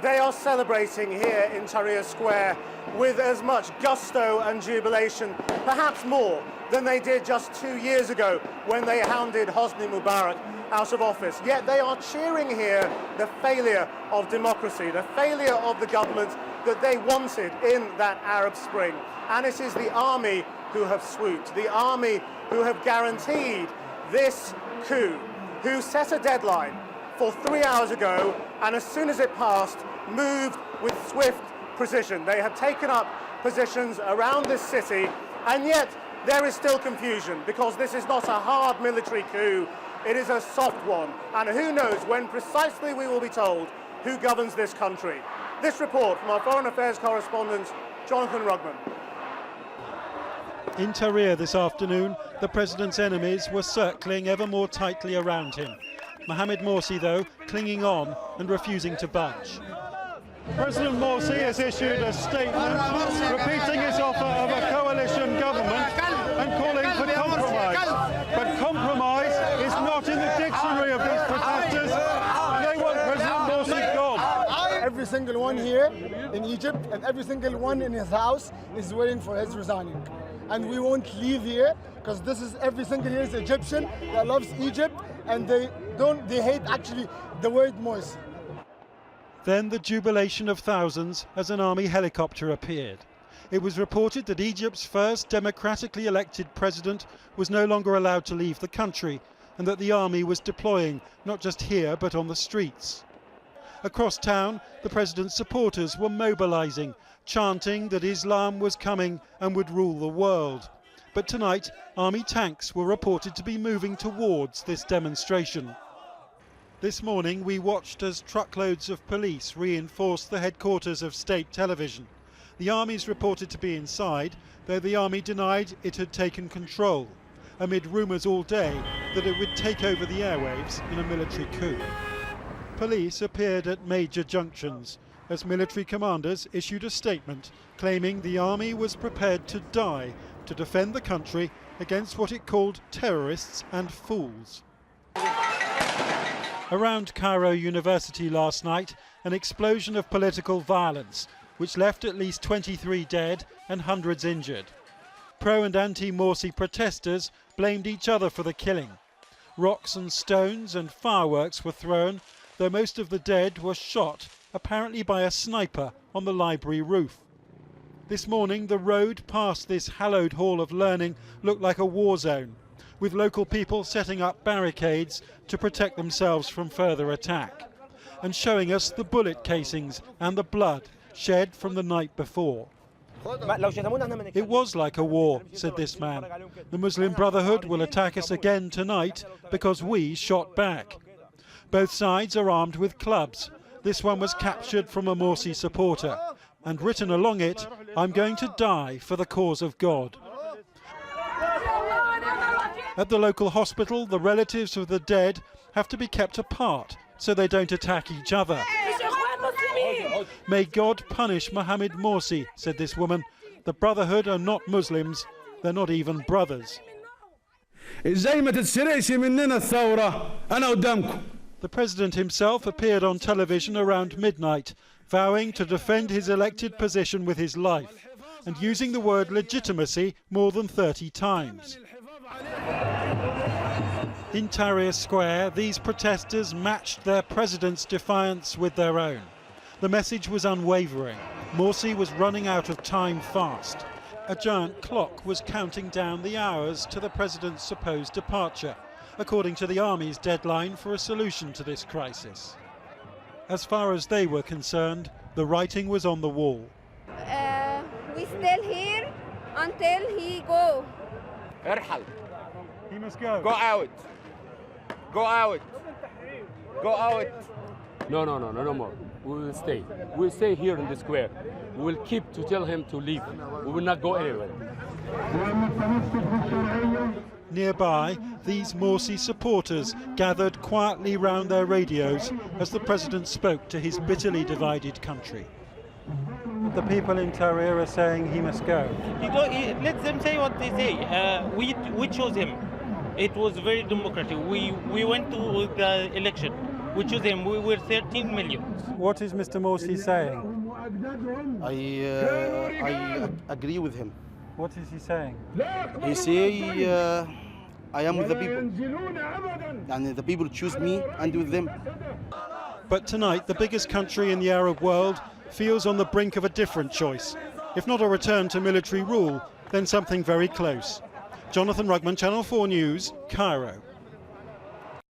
They are celebrating here in Tahrir Square with as much gusto and jubilation, perhaps more, than they did just 2 years ago when they hounded Hosni Mubarak out of office. Yet they are cheering here the failure of democracy, the failure of the government that they wanted in that Arab Spring. And it is the army who have swooped, the army who have guaranteed this coup, who set a deadline for 3 hours ago, and as soon as it passed, moved with swift precision. They have taken up positions around this city, and yet there is still confusion, because this is not a hard military coup, it is a soft one. And who knows when precisely we will be told who governs this country. This report from our Foreign Affairs correspondent, Jonathan Rugman. In Tahrir this afternoon, the president's enemies were circling ever more tightly around him. Mohamed Morsi, though, clinging on and refusing to budge. President Morsi has issued a statement repeating his offer of a coalition government and calling for compromise. But compromise is not in the dictionary of these protesters. They want President Morsi gone. Every single one here in Egypt and every single one in his house is waiting for his resigning. And we won't leave here, because this is every single here is Egyptian that loves Egypt, and they hate actually the word Morsi. Then the jubilation of thousands as an army helicopter appeared. It was reported that Egypt's first democratically elected president was no longer allowed to leave the country, and that the army was deploying not just here but on the streets. Across town, the president's supporters were mobilizing, chanting that Islam was coming and would rule the world. But tonight, army tanks were reported to be moving towards this demonstration. This morning, we watched as truckloads of police reinforced the headquarters of state television. The army's reported to be inside, though the army denied it had taken control, amid rumours all day that it would take over the airwaves in a military coup. Police appeared at major junctions as military commanders issued a statement claiming the army was prepared to die to defend the country against what it called terrorists and fools. Around Cairo University last night, an explosion of political violence which left at least 23 dead and hundreds injured. Pro- and anti-Morsi protesters blamed each other for the killing. Rocks and stones and fireworks were thrown, though most of the dead were shot, apparently by a sniper on the library roof. This morning, the road past this hallowed hall of learning looked like a war zone, with local people setting up barricades to protect themselves from further attack, and showing us the bullet casings and the blood shed from the night before. It was like a war, said this man. The Muslim Brotherhood will attack us again tonight because we shot back. Both sides are armed with clubs. This one was captured from a Morsi supporter, and written along it, "I'm going to die for the cause of God." At the local hospital, the relatives of the dead have to be kept apart so they don't attack each other. May God punish Mohamed Morsi, said this woman. The Brotherhood are not Muslims, they're not even brothers. The president himself appeared on television around midnight, vowing to defend his elected position with his life, and using the word legitimacy more than 30 times. In Tahrir Square, these protesters matched their president's defiance with their own. The message was unwavering. Morsi was running out of time fast. A giant clock was counting down the hours to the president's supposed departure, according to the army's deadline for a solution to this crisis. As far as they were concerned, the writing was on the wall. We still here until he go. He must go. Go out. Go out. Go out. No more. We will stay. We'll stay here in the square. We will keep to tell him to leave. We will not go anywhere. Nearby, these Morsi supporters gathered quietly round their radios as the president spoke to his bitterly divided country. The people in Tahrir are saying he must go. Let them say what they say. We chose him. It was very democratic. We went to the election. we choose him. We were 13 million. What is Mr. Morsi saying? I agree with him. What is he saying? He say I am with the people, and the people choose me and with them. But tonight, the biggest country in the Arab world feels on the brink of a different choice. If not a return to military rule, then something very close. Jonathan Rugman, Channel 4 News, Cairo.